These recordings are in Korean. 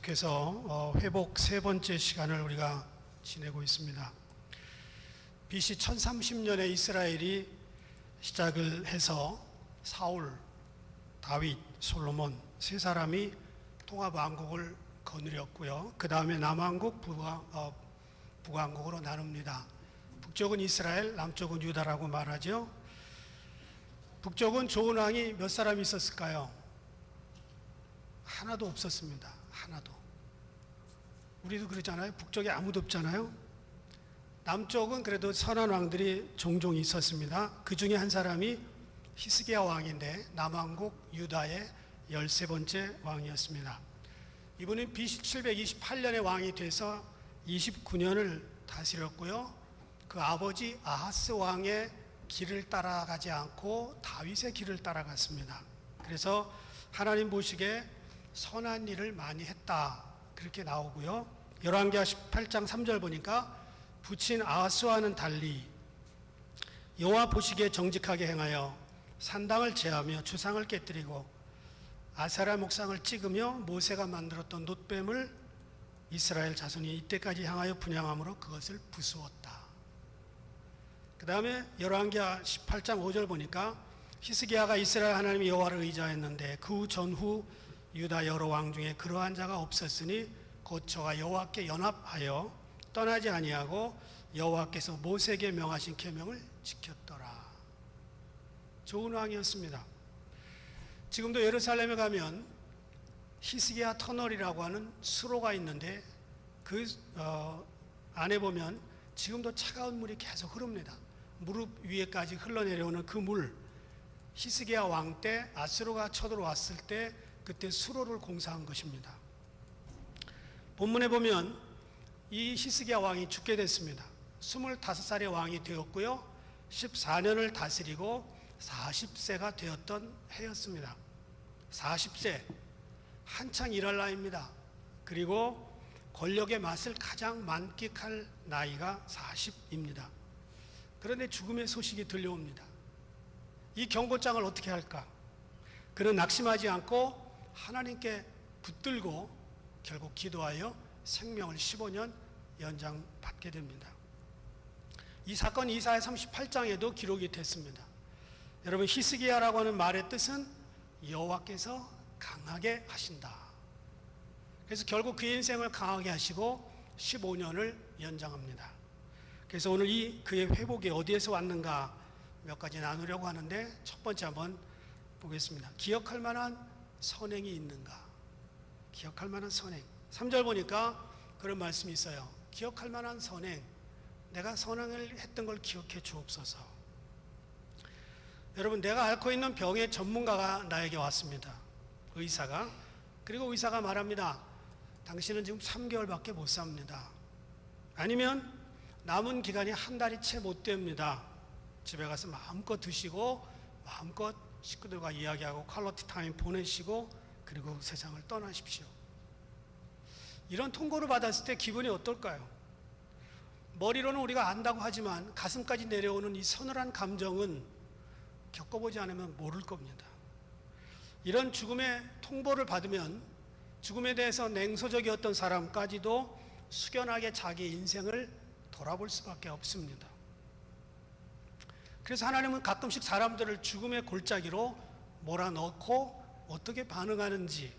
계속해서 회복 세 번째 시간을 우리가 지내고 있습니다. BC 1030년에 이스라엘이 시작을 해서 사울, 다윗, 솔로몬 세 사람이 통합왕국을 거느렸고요. 그 다음에 남왕국, 북왕국으로 나눕니다. 북쪽은 이스라엘, 남쪽은 유다라고 말하죠. 북쪽은 좋은 왕이 몇 사람 있었을까요? 하나도 없었습니다. 하나도. 우리도 그러잖아요. 북쪽에 아무도 없잖아요. 남쪽은 그래도 선한 왕들이 종종 있었습니다. 그 중에 한 사람이 히스기야 왕인데 남왕국 유다의 13번째 왕이었습니다. 이분은 BC 728년에 왕이 돼서 29년을 다스렸고요. 그 아버지 아하스 왕의 길을 따라가지 않고 다윗의 길을 따라갔습니다. 그래서 하나님 보시기에 선한 일을 많이 했다 그렇게 나오고요. 열왕기하 18장 3절 보니까 부친 아하스와는 달리 여호와 보시기에 정직하게 행하여 산당을 제하며 주상을 깨뜨리고 아세라 목상을 찍으며 모세가 만들었던 놋뱀을 이스라엘 자손이 이때까지 향하여 분향함으로 그것을 부수었다. 그 다음에 열왕기하 18장 5절 보니까 히스기야가 이스라엘 하나님 여호와를 의지하였는데 그 전후 유다 여러 왕 중에 그러한 자가 없었으니 곧 저가 여호와께 연합하여 떠나지 아니하고 여호와께서 모세에게 명하신 계명을 지켰더라. 좋은 왕이었습니다. 지금도 예루살렘에 가면 히스기야 터널이라고 하는 수로가 있는데 그 안에 보면 지금도 차가운 물이 계속 흐릅니다. 무릎 위에까지 흘러내려오는 그 물, 히스기야 왕 때 아수르가 쳐들어왔을 때 그때 수로를 공사한 것입니다. 본문에 보면 이 히스기야 왕이 죽게 됐습니다. 25살의 왕이 되었고요. 14년을 다스리고 40세가 되었던 해였습니다. 40세, 한창 일할 나이입니다. 그리고 권력의 맛을 가장 만끽할 나이가 40입니다. 그런데 죽음의 소식이 들려옵니다. 이 경고장을 어떻게 할까? 그는 낙심하지 않고 하나님께 붙들고 결국 기도하여 생명을 15년 연장받게 됩니다. 이 사건 이사야 38장에도 기록이 됐습니다. 여러분, 히스기야라고 하는 말의 뜻은 여호와께서 강하게 하신다. 그래서 결국 그 인생을 강하게 하시고 15년을 연장합니다. 그래서 오늘 이 그의 회복이 어디에서 왔는가 몇 가지 나누려고 하는데 첫 번째 한번 보겠습니다. 기억할 만한 선행이 있는가? 기억할 만한 선행. 3절 보니까 그런 말씀이 있어요. 기억할 만한 선행. 내가 선행을 했던 걸 기억해 주옵소서. 여러분, 내가 앓고 있는 병의 전문가가 나에게 왔습니다. 의사가. 그리고 의사가 말합니다. 당신은 지금 3개월밖에 못 삽니다. 아니면 남은 기간이 한 달이 채 못 됩니다. 집에 가서 마음껏 드시고 마음껏 식구들과 이야기하고 퀄리티 타임 보내시고 그리고 세상을 떠나십시오. 이런 통고를 받았을 때 기분이 어떨까요? 머리로는 우리가 안다고 하지만 가슴까지 내려오는 이 서늘한 감정은 겪어보지 않으면 모를 겁니다. 이런 죽음의 통보를 받으면 죽음에 대해서 냉소적이었던 사람까지도 숙연하게 자기 인생을 돌아볼 수밖에 없습니다. 그래서 하나님은 가끔씩 사람들을 죽음의 골짜기로 몰아넣고 어떻게 반응하는지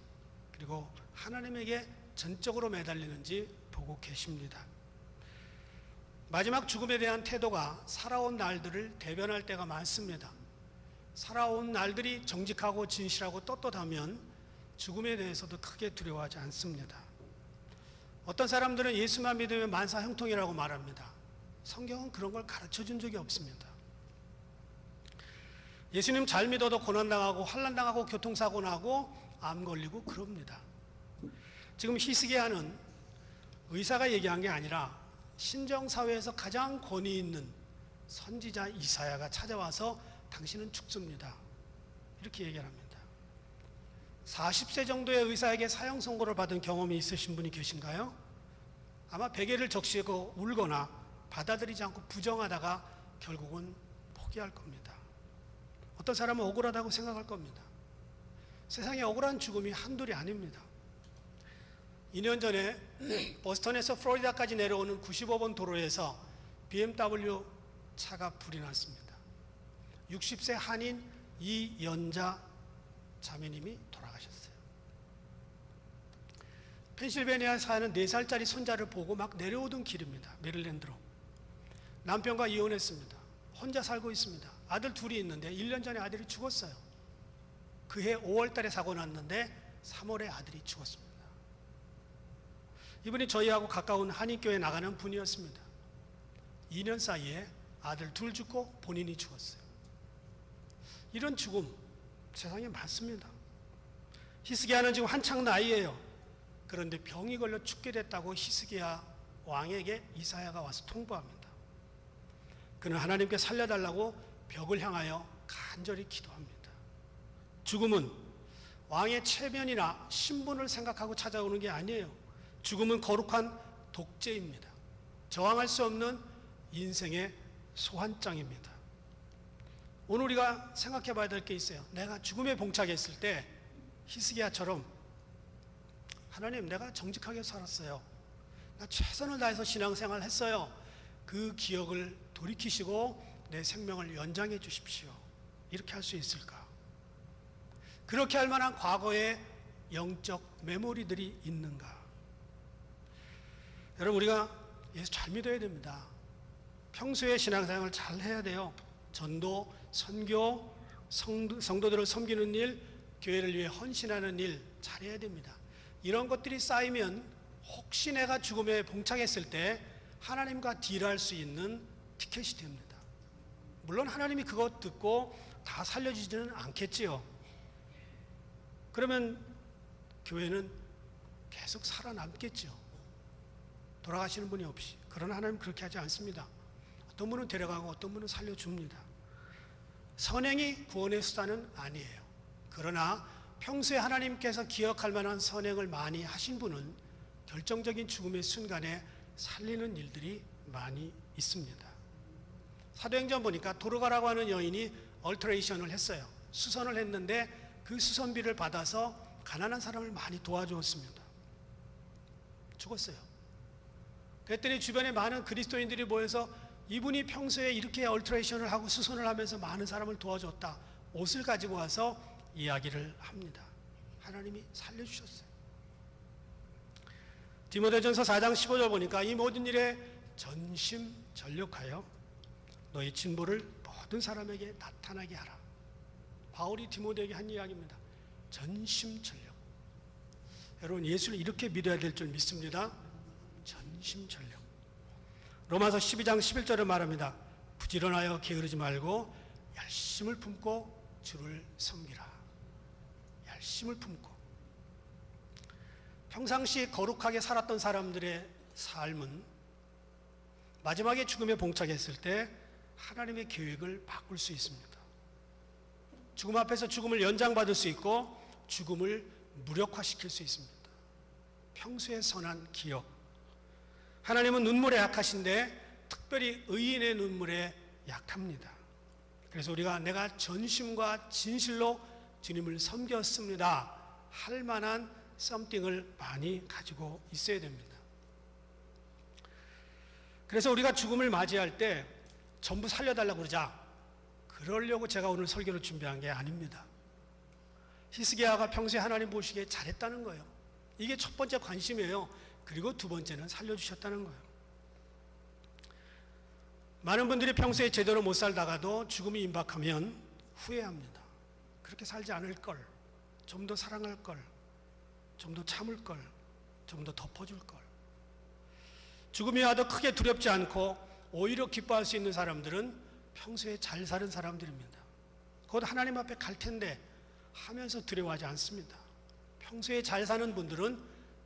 그리고 하나님에게 전적으로 매달리는지 보고 계십니다. 마지막 죽음에 대한 태도가 살아온 날들을 대변할 때가 많습니다. 살아온 날들이 정직하고 진실하고 떳떳하면 죽음에 대해서도 크게 두려워하지 않습니다. 어떤 사람들은 예수만 믿으면 만사 형통이라고 말합니다. 성경은 그런 걸 가르쳐 준 적이 없습니다. 예수님 잘 믿어도 고난당하고 환난당하고 교통사고 나고 암 걸리고 그럽니다. 지금 히스기야는 의사가 얘기한 게 아니라 신정사회에서 가장 권위 있는 선지자 이사야가 찾아와서 당신은 죽습니다. 이렇게 얘기를 합니다. 40세 정도의 의사에게 사형 선고를 받은 경험이 있으신 분이 계신가요? 아마 베개를 적시고 울거나 받아들이지 않고 부정하다가 결국은 포기할 겁니다. 어떤 사람은 억울하다고 생각할 겁니다. 세상에 억울한 죽음이 한둘이 아닙니다. 2년 전에 보스턴에서 플로리다까지 내려오는 95번 도로에서 BMW 차가 불이 났습니다. 60세 한인 이연자 자매님이 돌아가셨어요. 펜실베니아에 사는 4살짜리 손자를 보고 막 내려오던 길입니다. 메릴랜드로. 남편과 이혼했습니다. 혼자 살고 있습니다. 아들 둘이 있는데 1년 전에 아들이 죽었어요. 그해 5월 달에 사고 났는데 3월에 아들이 죽었습니다. 이분이 저희하고 가까운 한인교회 나가는 분이었습니다. 2년 사이에 아들 둘 죽고 본인이 죽었어요. 이런 죽음 세상에 많습니다. 히스기야는 지금 한창 나이예요. 그런데 병이 걸려 죽게 됐다고 히스기야 왕에게 이사야가 와서 통보합니다. 그는 하나님께 살려달라고 벽을 향하여 간절히 기도합니다. 죽음은 왕의 체면이나 신분을 생각하고 찾아오는 게 아니에요. 죽음은 거룩한 독재입니다. 저항할 수 없는 인생의 소환장입니다. 오늘 우리가 생각해 봐야 될 게 있어요. 내가 죽음에 봉착했을 때 히스기야처럼 하나님, 내가 정직하게 살았어요. 나 최선을 다해서 신앙생활을 했어요. 그 기억을 돌이키시고 내 생명을 연장해 주십시오. 이렇게 할 수 있을까? 그렇게 할 만한 과거의 영적 메모리들이 있는가? 여러분, 우리가 예수 잘 믿어야 됩니다. 평소에 신앙생활을 잘 해야 돼요. 전도, 선교, 성도들을 섬기는 일, 교회를 위해 헌신하는 일 잘해야 됩니다. 이런 것들이 쌓이면 혹시 내가 죽음에 봉착했을 때 하나님과 딜할 수 있는 티켓이 됩니다. 물론 하나님이 그것 듣고 다 살려주지는 않겠지요. 그러면 교회는 계속 살아남겠죠. 돌아가시는 분이 없이. 그러나 하나님은 그렇게 하지 않습니다. 어떤 분은 데려가고 어떤 분은 살려줍니다. 선행이 구원의 수단은 아니에요. 그러나 평소에 하나님께서 기억할 만한 선행을 많이 하신 분은 결정적인 죽음의 순간에 살리는 일들이 많이 있습니다. 사도행전 보니까 도르가라고 하는 여인이 얼터레이션을 했어요. 수선을 했는데 그 수선비를 받아서 가난한 사람을 많이 도와주었습니다. 죽었어요. 그랬더니 주변에 많은 그리스도인들이 모여서 이분이 평소에 이렇게 얼터레이션을 하고 수선을 하면서 많은 사람을 도와줬다. 옷을 가지고 와서 이야기를 합니다. 하나님이 살려주셨어요. 디모데전서 4장 15절 보니까 이 모든 일에 전심전력하여 너희 진보를 모든 사람에게 나타나게 하라. 바울이 디모데에게 한 이야기입니다. 전심전력. 여러분, 예수를 이렇게 믿어야 될 줄 믿습니다. 전심전력. 로마서 12장 11절에 말합니다. 부지런하여 게으르지 말고 열심을 품고 주를 섬기라. 열심을 품고. 평상시 거룩하게 살았던 사람들의 삶은 마지막에 죽음에 봉착했을 때 하나님의 계획을 바꿀 수 있습니다. 죽음 앞에서 죽음을 연장받을 수 있고 죽음을 무력화시킬 수 있습니다. 평소에 선한 기억. 하나님은 눈물에 약하신데 특별히 의인의 눈물에 약합니다. 그래서 우리가 내가 전심과 진실로 주님을 섬겼습니다 할 만한 썸띵을 많이 가지고 있어야 됩니다. 그래서 우리가 죽음을 맞이할 때 전부 살려달라고 그러자, 그러려고 제가 오늘 설교를 준비한 게 아닙니다. 히스기야가 평소에 하나님 보시기에 잘했다는 거예요. 이게 첫 번째 관심이에요. 그리고 두 번째는 살려주셨다는 거예요. 많은 분들이 평소에 제대로 못 살다가도 죽음이 임박하면 후회합니다. 그렇게 살지 않을 걸, 좀 더 사랑할 걸, 좀 더 참을 걸, 좀 더 덮어줄 걸. 죽음이 와도 크게 두렵지 않고 오히려 기뻐할 수 있는 사람들은 평소에 잘 사는 사람들입니다. 곧 하나님 앞에 갈 텐데 하면서 두려워하지 않습니다. 평소에 잘 사는 분들은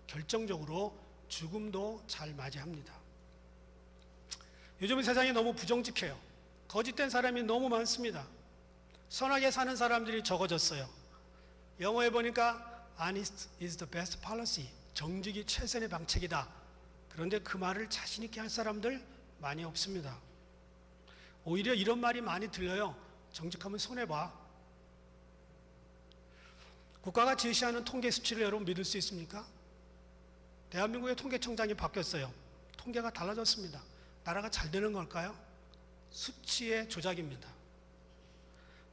결정적으로 죽음도 잘 맞이합니다. 요즘 세상이 너무 부정직해요. 거짓된 사람이 너무 많습니다. 선하게 사는 사람들이 적어졌어요. 영어에 보니까 honest is the best policy. 정직이 최선의 방책이다. 그런데 그 말을 자신 있게 할 사람들 많이 없습니다. 오히려 이런 말이 많이 들려요. 정직하면 손해봐. 국가가 제시하는 통계 수치를 여러분 믿을 수 있습니까? 대한민국의 통계청장이 바뀌었어요. 통계가 달라졌습니다. 나라가 잘 되는 걸까요? 수치의 조작입니다.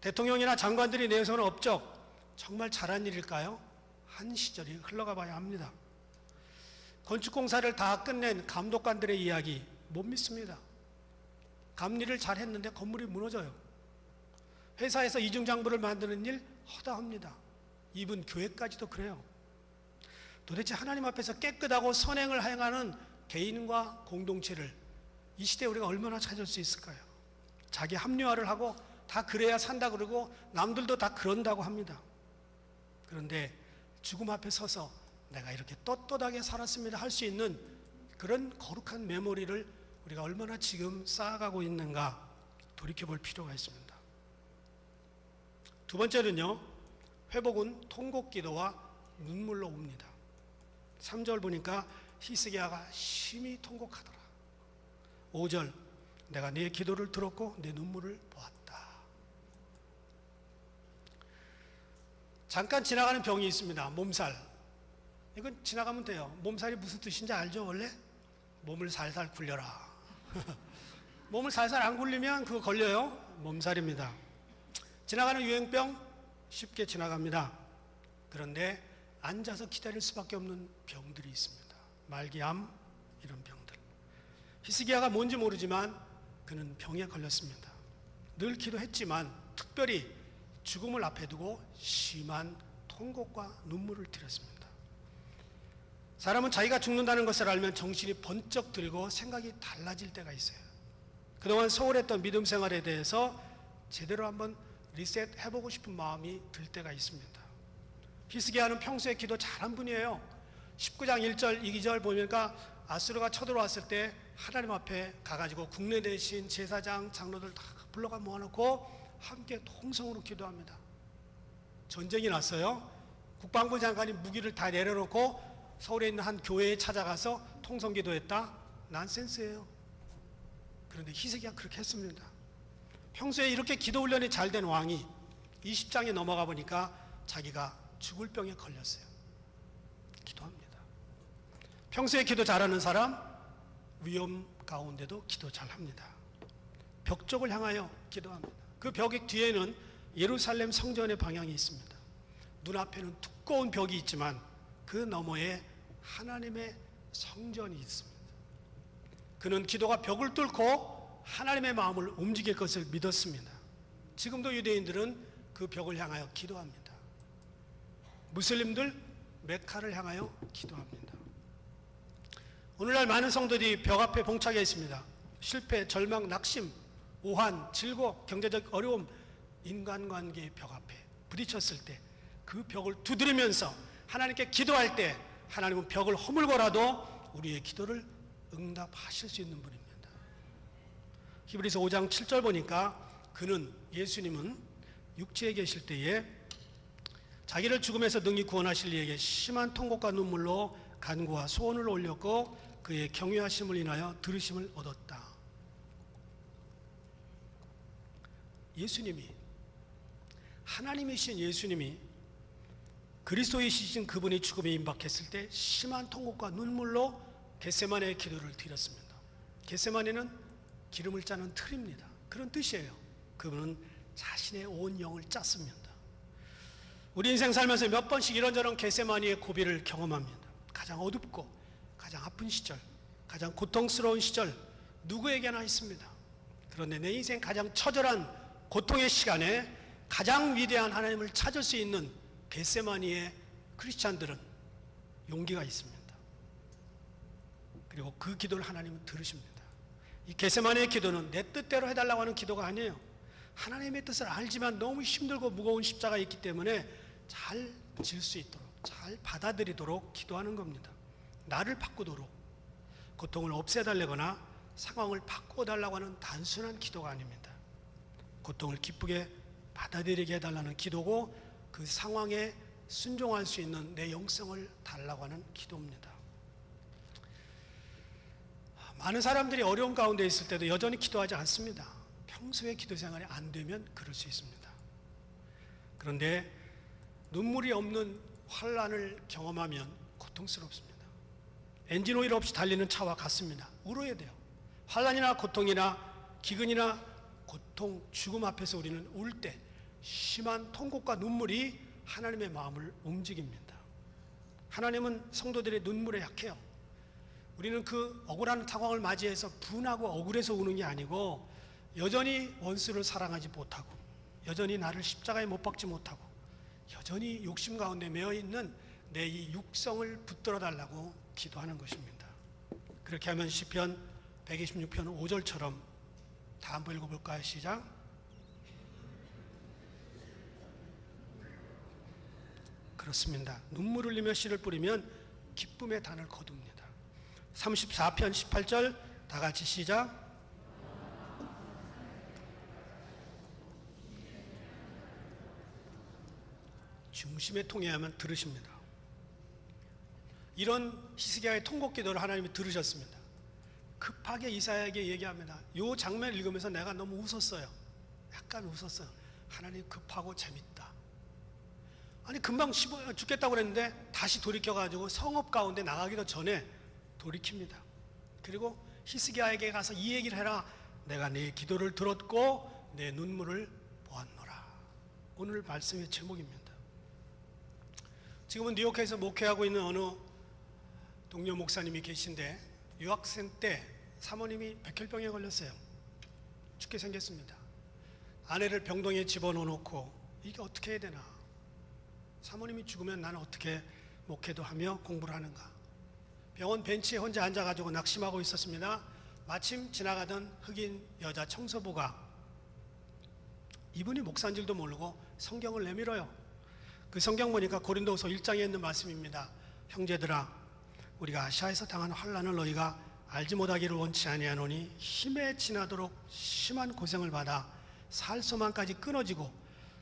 대통령이나 장관들이 내세우는 업적, 정말 잘한 일일까요? 한 시절이 흘러가 봐야 합니다. 건축공사를 다 끝낸 감독관들의 이야기 못 믿습니다. 감리를 잘했는데 건물이 무너져요. 회사에서 이중장부를 만드는 일 허다합니다. 이분 교회까지도 그래요. 도대체 하나님 앞에서 깨끗하고 선행을 행하는 개인과 공동체를 이 시대에 우리가 얼마나 찾을 수 있을까요? 자기 합리화를 하고 다 그래야 산다 그러고 남들도 다 그런다고 합니다. 그런데 죽음 앞에 서서 내가 이렇게 떳떳하게 살았습니다 할 수 있는 그런 거룩한 메모리를 우리가 얼마나 지금 쌓아가고 있는가 돌이켜볼 필요가 있습니다. 두 번째는요, 회복은 통곡기도와 눈물로 옵니다. 3절 보니까 히스기야가 심히 통곡하더라. 5절, 내가 네 기도를 들었고 내 눈물을 보았다. 잠깐 지나가는 병이 있습니다. 몸살. 이건 지나가면 돼요. 몸살이 무슨 뜻인지 알죠? 원래 몸을 살살 굴려라. 몸을 살살 안 굴리면 그거 걸려요. 몸살입니다. 지나가는 유행병 쉽게 지나갑니다. 그런데 앉아서 기다릴 수밖에 없는 병들이 있습니다. 말기암 이런 병들. 히스기야가 뭔지 모르지만 그는 병에 걸렸습니다. 늘 기도했지만 특별히 죽음을 앞에 두고 심한 통곡과 눈물을 들였습니다. 사람은 자기가 죽는다는 것을 알면 정신이 번쩍 들고 생각이 달라질 때가 있어요. 그동안 소홀했던 믿음 생활에 대해서 제대로 한번 리셋해보고 싶은 마음이 들 때가 있습니다. 히스기야는 평소에 기도 잘한 분이에요. 19장 1절 2절 보니까 아수르가 쳐들어왔을 때 하나님 앞에 가가지고 국내 대신 제사장 장로들 다 불러가 모아놓고 함께 통성으로 기도합니다. 전쟁이 났어요. 국방부 장관이 무기를 다 내려놓고 서울에 있는 한 교회에 찾아가서 통성 기도했다? 난센스예요. 그런데 히스기야가 그렇게 했습니다. 평소에 이렇게 기도 훈련이 잘 된 왕이 20장에 넘어가 보니까 자기가 죽을 병에 걸렸어요. 기도합니다. 평소에 기도 잘하는 사람 위험 가운데도 기도 잘합니다. 벽 쪽을 향하여 기도합니다. 그 벽의 뒤에는 예루살렘 성전의 방향이 있습니다. 눈앞에는 두꺼운 벽이 있지만 그 너머에 하나님의 성전이 있습니다. 그는 기도가 벽을 뚫고 하나님의 마음을 움직일 것을 믿었습니다. 지금도 유대인들은 그 벽을 향하여 기도합니다. 무슬림들 메카를 향하여 기도합니다. 오늘날 많은 성도들이 벽 앞에 봉착해 있습니다. 실패, 절망, 낙심, 오한, 질곡, 경제적 어려움, 인간관계의 벽 앞에 부딪혔을 때 그 벽을 두드리면서 하나님께 기도할 때 하나님은 벽을 허물고라도 우리의 기도를 응답하실 수 있는 분입니다. 히브리서 5장 7절 보니까 그는 예수님은 육체에 계실 때에 자기를 죽음에서 능히 구원하실 이에게 심한 통곡과 눈물로 간구와 소원을 올렸고 그의 경외하심을 인하여 들으심을 얻었다. 예수님이, 하나님이신 예수님이 그리스도이신 그분이 죽음에 임박했을 때 심한 통곡과 눈물로 겟세마네의 기도를 드렸습니다. 겟세마네는 기름을 짜는 틀입니다. 그런 뜻이에요. 그분은 자신의 온 영을 짰습니다. 우리 인생 살면서 몇 번씩 이런저런 겟세마네의 고비를 경험합니다. 가장 어둡고 가장 아픈 시절, 가장 고통스러운 시절 누구에게나 있습니다. 그런데 내 인생 가장 처절한 고통의 시간에 가장 위대한 하나님을 찾을 수 있는 겟세마니의 크리스찬들은 용기가 있습니다. 그리고 그 기도를 하나님은 들으십니다. 이 겟세마니의 기도는 내 뜻대로 해달라고 하는 기도가 아니에요. 하나님의 뜻을 알지만 너무 힘들고 무거운 십자가 있기 때문에 잘 질 수 있도록, 잘 받아들이도록 기도하는 겁니다. 나를 바꾸도록, 고통을 없애달라거나 상황을 바꿔달라고 하는 단순한 기도가 아닙니다. 고통을 기쁘게 받아들이게 해달라는 기도고 그 상황에 순종할 수 있는 내 영성을 달라고 하는 기도입니다. 많은 사람들이 어려운 가운데 있을 때도 여전히 기도하지 않습니다. 평소에 기도 생활이 안 되면 그럴 수 있습니다. 그런데 눈물이 없는 환난을 경험하면 고통스럽습니다. 엔진 오일 없이 달리는 차와 같습니다. 울어야 돼요. 환난이나 고통이나 기근이나 고통, 죽음 앞에서 우리는 울 때 심한 통곡과 눈물이 하나님의 마음을 움직입니다. 하나님은 성도들의 눈물에 약해요. 우리는 그 억울한 상황을 맞이해서 분하고 억울해서 우는 게 아니고 여전히 원수를 사랑하지 못하고 여전히 나를 십자가에 못 박지 못하고 여전히 욕심 가운데 매여 있는 내 이 육성을 붙들어 달라고 기도하는 것입니다. 그렇게 하면 시편 126편 5절처럼 다 한번 읽어볼까요? 시작. 그렇습니다. 눈물 흘리며 씨를 뿌리면 기쁨의 단을 거둡니다. 34편 18절 다 같이 시작. 중심에 통해야만 들으십니다. 이런 히스기야의 통곡 기도를 하나님이 들으셨습니다. 급하게 이사야에게 얘기합니다. 이 장면을 읽으면서 내가 너무 웃었어요. 약간 웃었어요. 하나님 급하고 재밌다. 아니 금방 죽겠다고 그랬는데 다시 돌이켜가지고 성읍 가운데 나가기도 전에 돌이킵니다. 그리고 히스기야에게 가서 이 얘기를 해라. 내가 네 기도를 들었고 내 눈물을 보았노라. 오늘 말씀의 제목입니다. 지금은 뉴욕에서 목회하고 있는 어느 동료 목사님이 계신데 유학생 때 사모님이 백혈병에 걸렸어요. 죽게 생겼습니다. 아내를 병동에 집어넣어놓고 이게 어떻게 해야 되나. 사모님이 죽으면 나는 어떻게 목회도 하며 공부를 하는가. 병원 벤치에 혼자 앉아가지고 낙심하고 있었습니다. 마침 지나가던 흑인 여자 청소부가 이분이 목사인 줄도 모르고 성경을 내밀어요. 그 성경 보니까 고린도후서 1장에 있는 말씀입니다. 형제들아 우리가 아시아에서 당한 환난을 너희가 알지 못하기를 원치 아니하노니 힘에 지나도록 심한 고생을 받아 살 소망까지 끊어지고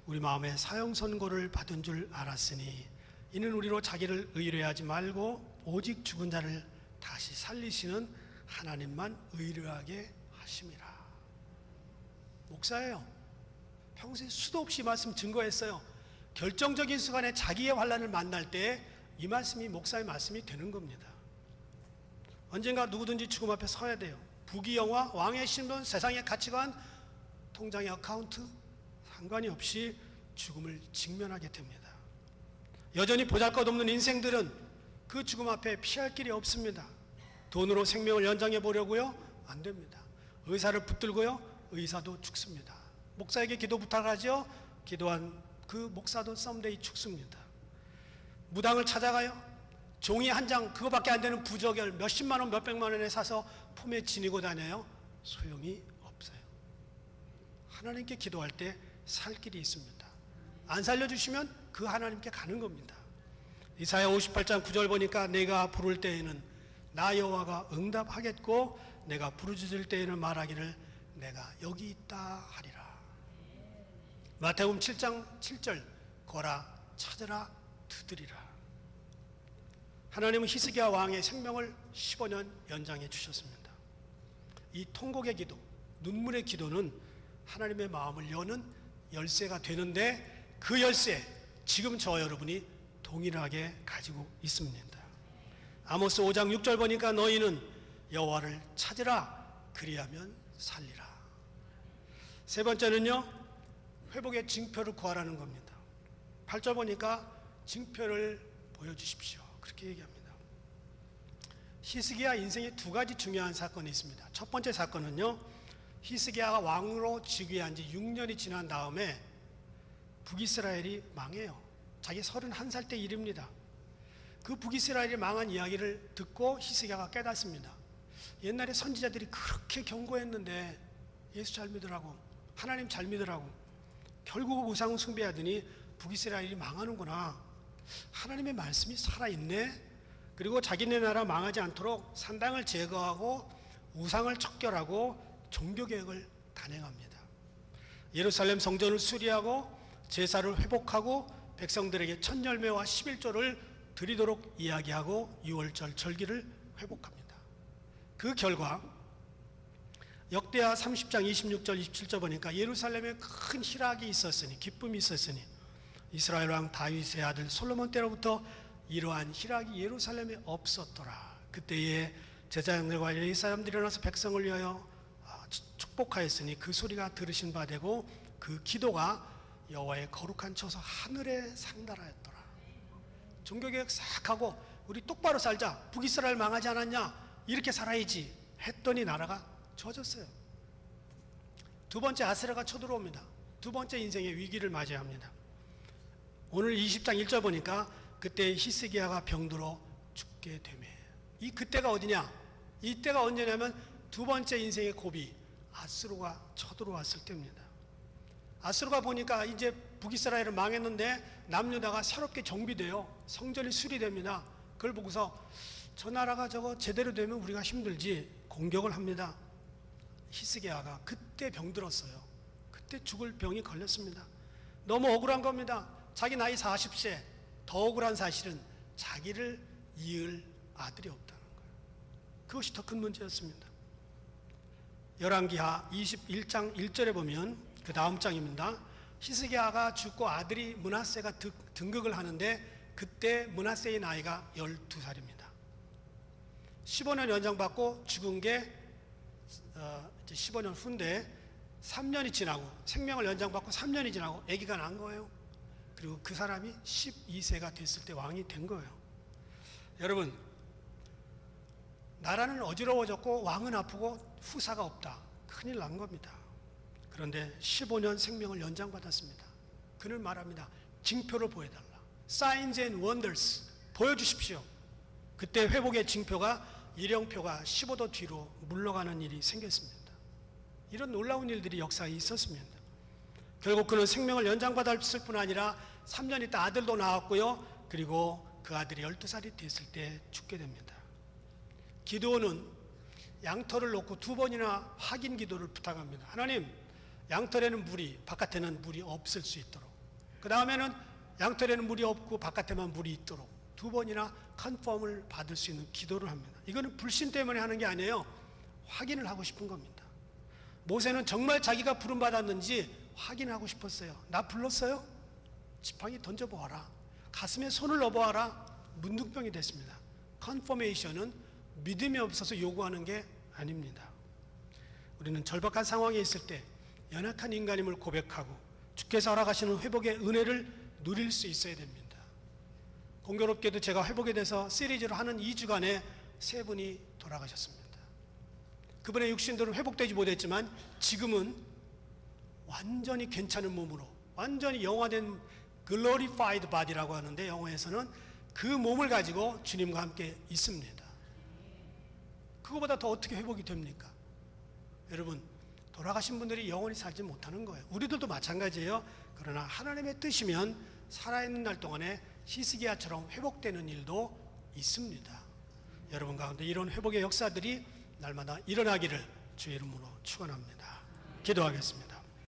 우리 마음에 사형 선고를 받은 줄 알았으니 이는 우리로 자기를 의뢰하지 말고 오직 죽은 자를 다시 살리시는 하나님만 의뢰하게 하심이라. 목사예요. 평소에 수도 없이 말씀 증거했어요. 결정적인 순간에 자기의 환난을 만날 때 이 말씀이 목사의 말씀이 되는 겁니다. 언젠가 누구든지 죽음 앞에 서야 돼요. 부귀영화, 왕의 신분, 세상의 가치관, 통장의 어카운트 상관이 없이 죽음을 직면하게 됩니다. 여전히 보잘것없는 인생들은 그 죽음 앞에 피할 길이 없습니다. 돈으로 생명을 연장해 보려고요? 안 됩니다. 의사를 붙들고요? 의사도 죽습니다. 목사에게 기도 부탁하죠? 기도한 그 목사도 썸데이 죽습니다. 무당을 찾아가요? 종이 한 장 그거밖에 안 되는 부적을 몇십만 원 몇백만 원에 사서 품에 지니고 다녀요? 소용이 없어요. 하나님께 기도할 때 살 길이 있습니다. 안 살려주시면 그 하나님께 가는 겁니다. 이사야 58장 9절 보니까 내가 부를 때에는 나 여호와가 응답하겠고 내가 부르짖을 때에는 말하기를 내가 여기 있다 하리라. 마태복음 7장 7절 거라 찾으라 두드리라. 하나님은 히스기야 왕의 생명을 15년 연장해 주셨습니다. 이 통곡의 기도, 눈물의 기도는 하나님의 마음을 여는 열쇠가 되는데 그 열쇠 지금 저 여러분이 동일하게 가지고 있습니다. 아모스 5장 6절 보니까 너희는 여호와를 찾으라 그리하면 살리라. 세 번째는요, 회복의 징표를 구하라는 겁니다. 8절 보니까 징표를 보여주십시오. 그렇게 얘기합니다. 히스기야 인생에 두 가지 중요한 사건이 있습니다. 첫 번째 사건은요, 히스기야가 왕으로 즉위한 지 6년이 지난 다음에 북이스라엘이 망해요. 자기 31살 때 일입니다. 그 북이스라엘이 망한 이야기를 듣고 히스기야가 깨닫습니다. 옛날에 선지자들이 그렇게 경고했는데 예수 잘 믿으라고, 하나님 잘 믿으라고, 결국 우상 숭배하더니 북이스라엘이 망하는구나. 하나님의 말씀이 살아있네. 그리고 자기네 나라 망하지 않도록 산당을 제거하고 우상을 척결하고 종교개혁을 단행합니다. 예루살렘 성전을 수리하고 제사를 회복하고 백성들에게 첫 열매와 11조를 드리도록 이야기하고 6월절 절기를 회복합니다. 그 결과 역대하 30장 26절 27절 보니까 예루살렘에 큰 희락이 있었으니, 기쁨이 있었으니 이스라엘 왕 다윗의 아들 솔로몬 때로부터 이러한 희락이 예루살렘에 없었더라. 그때에 제사장들과 이 사람들이 일어나서 백성을 위하여 축복하였으니 그 소리가 들으신 바 되고 그 기도가 여호와의 거룩한 처소 하늘에 상달하였더라. 종교개혁 싹 하고 우리 똑바로 살자, 북이스라엘 망하지 않았냐, 이렇게 살아야지 했더니 나라가 젖었어요. 두 번째 아스라가 쳐들어옵니다. 두 번째 인생의 위기를 맞이합니다. 오늘 20장 1절 보니까 그때 히스기야가 병들어 죽게 되매. 이 그때가 어디냐? 이때가 언제냐면 두 번째 인생의 고비 아수르가 쳐들어왔을 때입니다. 아수르가 보니까 이제 북이스라엘은 망했는데 남유다가 새롭게 정비돼요. 성전이 수리됩니다. 그걸 보고서 저 나라가 저거 제대로 되면 우리가 힘들지, 공격을 합니다. 히스기야가 그때 병들었어요. 그때 죽을 병이 걸렸습니다. 너무 억울한 겁니다. 자기 나이 40세, 더 억울한 사실은 자기를 이을 아들이 없다는 거예요. 그것이 더 큰 문제였습니다. 열왕기하 21장 1절에 보면 그 다음 장입니다. 히스기야가 죽고 아들이 므낫세가 등극을 하는데 그때 므낫세의 나이가 12살입니다. 15년 연장받고 죽은 게 이제 15년 후인데 3년이 지나고, 생명을 연장받고 3년이 지나고 아기가 난 거예요. 그리고 그 사람이 12세가 됐을 때 왕이 된 거예요. 여러분, 나라는 어지러워졌고 왕은 아프고 후사가 없다. 큰일 난 겁니다. 그런데 15년 생명을 연장받았습니다. 그는 말합니다. 징표를 보여달라. Signs and wonders. 보여주십시오. 그때 회복의 징표가 일령표가 15도 뒤로 물러가는 일이 생겼습니다. 이런 놀라운 일들이 역사에 있었습니다. 결국 그는 생명을 연장받았을 뿐 아니라 3년 있다 아들도 낳았고요. 그리고 그 아들이 12살이 됐을 때 죽게 됩니다. 기드온은 양털을 놓고 두 번이나 확인 기도를 부탁합니다. 하나님, 양털에는 물이, 바깥에는 물이 없을 수 있도록, 그 다음에는 양털에는 물이 없고 바깥에만 물이 있도록 두 번이나 컨펌을 받을 수 있는 기도를 합니다. 이거는 불신 때문에 하는 게 아니에요. 확인을 하고 싶은 겁니다. 모세는 정말 자기가 부름받았는지 확인하고 싶었어요. 나 불렀어요? 지팡이 던져보아라. 가슴에 손을 넣어보아라. 문둥병이 됐습니다. 컨퍼메이션은 믿음이 없어서 요구하는 게 아닙니다. 우리는 절박한 상황에 있을 때 연약한 인간임을 고백하고 주께서 허락하시는 회복의 은혜를 누릴 수 있어야 됩니다. 공교롭게도 제가 회복에 대해서 시리즈로 하는 2주간에 3분이 돌아가셨습니다. 그분의 육신들은 회복되지 못했지만 지금은 완전히 괜찮은 몸으로, 완전히 영화된 glorified body라고 하는데 영어에서는 그 몸을 가지고 주님과 함께 있습니다. 그거보다 더 어떻게 회복이 됩니까? 여러분, 돌아가신 분들이 영원히 살지 못하는 거예요. 우리들도 마찬가지예요. 그러나 하나님의 뜻이면 살아있는 날 동안에 히스기야처럼 회복되는 일도 있습니다. 여러분 가운데 이런 회복의 역사들이 날마다 일어나기를 주의 이름으로 축원합니다. 기도하겠습니다.